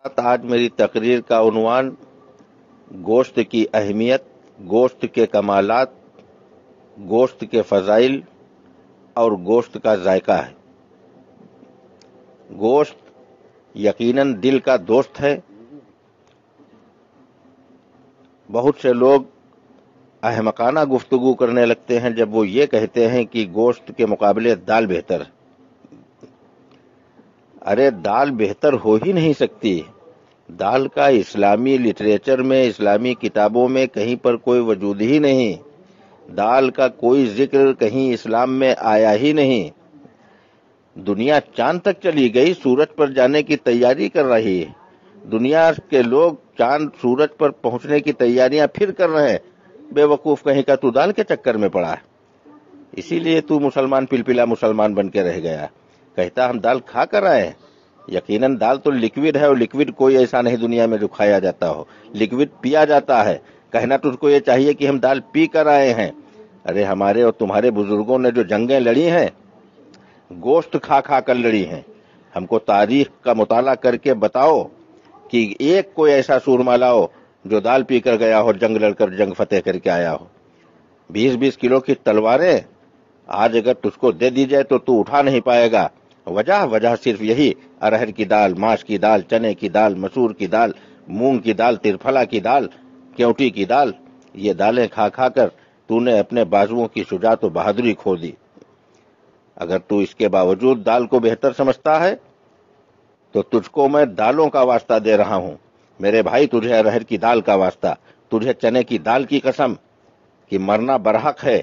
آج میری تقریر کا عنوان گوشت کی اہمیت، گوشت کے کمالات، گوشت کے فضائل اور گوشت کا ذائقہ ہے۔ گوشت یقیناً دل کا دوست ہے۔ بہت سے لوگ احمقانہ گفتگو کرنے لگتے ہیں جب وہ یہ کہتے ہیں کہ گوشت کے مقابلے دال بہتر ہے۔ ارے دال بہتر ہو ہی نہیں سکتی۔ دال کا اسلامی لٹریچر میں، اسلامی کتابوں میں کہیں پر کوئی وجود ہی نہیں۔ دال کا کوئی ذکر کہیں اسلام میں آیا ہی نہیں۔ دنیا چاند تک چلی گئی، سورج پر جانے کی تیاری کر رہی ہے۔ دنیا کے لوگ چاند سورج پر پہنچنے کی تیاریاں پھر کر رہے ہیں۔ بے وقوف کہیں کا تو دال کے چکر میں پڑا ہے، اسی لیے تو مسلمان پلپلا مسلمان بن کے رہ گیا۔ کہتا ہم دال کھا کر آئے ہیں۔ یقیناً دال تو لکوڈ ہے، اور لکوڈ کوئی ایسا نہیں دنیا میں جو کھایا جاتا ہو، لکوڈ پیا جاتا ہے۔ کہنا تجھ کو یہ چاہیے کہ ہم دال پی کر آئے ہیں۔ ارے ہمارے اور تمہارے بزرگوں نے جو جنگیں لڑی ہیں، گوشت کھا کھا کر لڑی ہیں۔ ہم کو تاریخ کا مطالعہ کر کے بتاؤ کہ ایک کوئی ایسا سورما لاؤ جو دال پی کر گیا ہو، جنگ لڑ کر جنگ فتح کر کے آیا ہو۔ 20-20 کلو کی تلواریں آج اگر تجھ کو دے دی جائے تو اٹھا نہیں پائے گا۔ وجہ صرف یہی، ارہر کی دال، ماش کی دال، چنے کی دال، مسور کی دال، مونگ کی دال، ترفلا کی دال، کیوٹی کی دال، یہ دالیں کھا کھا کر تو نے اپنے بازوؤں کی شجاعت و بہادری کھو دی۔ اگر تو اس کے باوجود دال کو بہتر سمجھتا ہے تو تجھ کو میں دالوں کا واسطہ دے رہا ہوں۔ میرے بھائی، تجھے ارہر کی دال کا واسطہ، تجھے چنے کی دال کی قسم کہ مرنا برحق ہے۔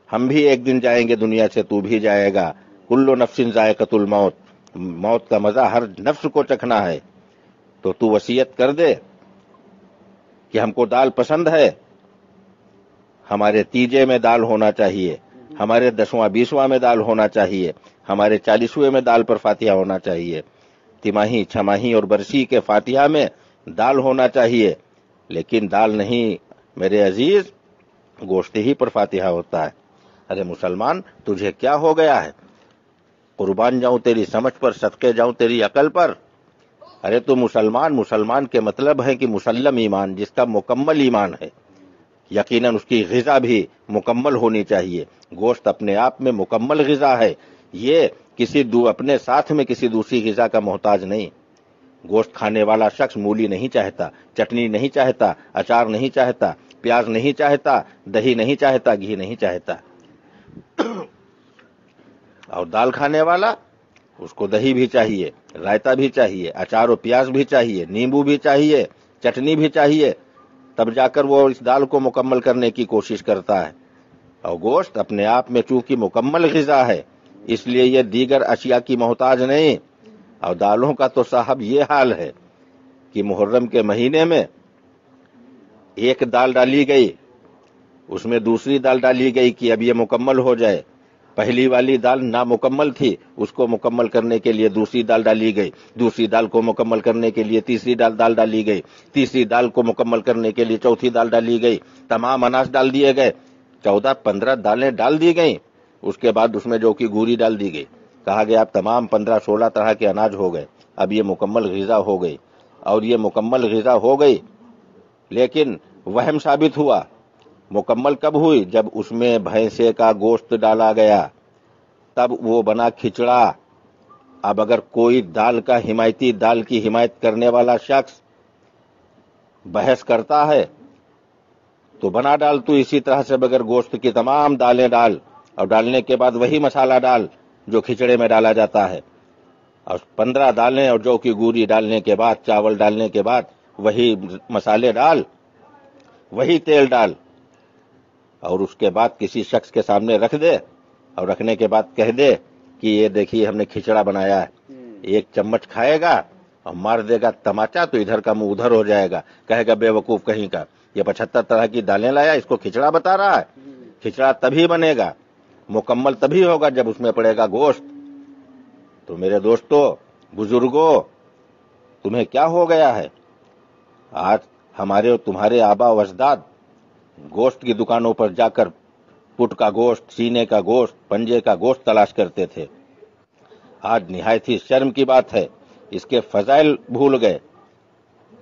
ہم بھی ایک دن جائیں گے دنیا سے، تو بھی جائے گا۔ کل نفس ذائقۃ الموت، موت کا مزہ ہر نفس کو چکھنا ہے۔ تو وصیت کر دے کہ ہم کو دال پسند ہے، ہمارے تیجے میں دال ہونا چاہیے، ہمارے 10واں 20واں میں دال ہونا چاہیے، ہمارے 40ویں میں دال پر فاتحہ ہونا چاہیے، تماہی، چھماہی اور برسی کے فاتحہ میں دال ہونا چاہیے۔ لیکن دال نہیں میرے عزیز، گوشت ہی پر فاتحہ ہوتا ہے۔ ارے مسلمان، تجھے کیا ہو گیا ہے؟ قربان جاؤں تیری سمجھ پر، صدقے جاؤں تیری عقل پر۔ ارے تو مسلمان کے مطلب ہے کہ مسلم ایمان، جس کا مکمل ایمان ہے۔ یقیناً اس کی غذا بھی مکمل ہونی چاہیے۔ گوشت اپنے آپ میں مکمل غذا ہے، یہ اپنے ساتھ میں کسی دوسری غذا کا محتاج نہیں۔ گوشت کھانے والا شخص مولی نہیں چاہتا، چٹنی نہیں چاہتا، اچار نہیں چاہتا، پیاز نہیں چاہتا، دہی نہیں چاہتا، گھی نہیں چاہتا۔ اور دال کھانے والا، اس کو دہی بھی چاہیے، رائتا بھی چاہیے، اچار و پیاز بھی چاہیے، نیمبو بھی چاہیے، چٹنی بھی چاہیے، تب جا کر وہ اس دال کو مکمل کرنے کی کوشش کرتا ہے۔ اور گوشت اپنے آپ میں چونکہ مکمل غذا ہے، اس لیے یہ دیگر اشیاء کی محتاج نہیں۔ اور دالوں کا تو صاحب یہ حال ہے کہ محرم کے مہینے میں ایک دال ڈالی گئی، اس میں دوسری دال ڈالی گئی کہ اب یہ مکمل ہو جائے۔ پہلی والی دال نامکمل تھی، اس کو مکمل کرنے کے لیے دوسری دال ڈالی گئی، دوسری دال کو مکمل کرنے کے لیے تیسری دال ڈالی گئی، تیسری دال کو مکمل کرنے کے لیے چوتھی دال ڈالی گئی، تمام اناج ڈال دیے گئے، 14-15 دالیں ڈال دی گئیں۔ اس کے بعد اس میں جو کہ گوری ڈال دی گئی، کہا گیا اب تمام 15-16 طرح کے اناج ہو گئے، اب یہ مکمل غذا ہو گئی۔ اور یہ مکمل غذا ہو گئی، لیکن وہم ثابت ہوا۔ مکمل کب ہوئی؟ جب اس میں بھینسے کا گوشت ڈالا گیا، تب وہ بنا کھچڑا۔ اب اگر کوئی دال کا حمایتی، دال کی حمایت کرنے والا شخص بحث کرتا ہے تو بنا ڈال تو اسی طرح سے بغیر گوشت کی تمام دالیں ڈال، اور ڈالنے کے بعد وہی مسالہ ڈال جو کھچڑے میں ڈالا جاتا ہے، اور 15 دالیں اور جو کی گوری ڈالنے کے بعد، چاول ڈالنے کے بعد وہی مسالے ڈال، وہی تیل ڈال، اور اس کے بعد کسی شخص کے سامنے رکھ دے، اور رکھنے کے بعد کہہ دے کہ یہ دیکھیے ہم نے کھچڑا بنایا ہے۔ ایک چمچ کھائے گا اور مار دے گا تماچا تو ادھر کا منہ ادھر ہو جائے گا، کہے گا بے وقوف کہیں کا، یہ 75 طرح کی دالیں لایا، اس کو کھچڑا بتا رہا ہے۔ کھچڑا تبھی بنے گا، مکمل تبھی ہوگا جب اس میں پڑے گا گوشت۔ تو میرے دوستو، بزرگوں، تمہیں کیا ہو گیا ہے؟ آج ہمارے اور تمہارے آبا و اجداد گوشت کی دکانوں پر جا کر پٹ کا گوشت، سینے کا گوشت، پنجے کا گوشت تلاش کرتے تھے۔ آج نہایت ہی شرم کی بات ہے، اس کے فضائل بھول گئے،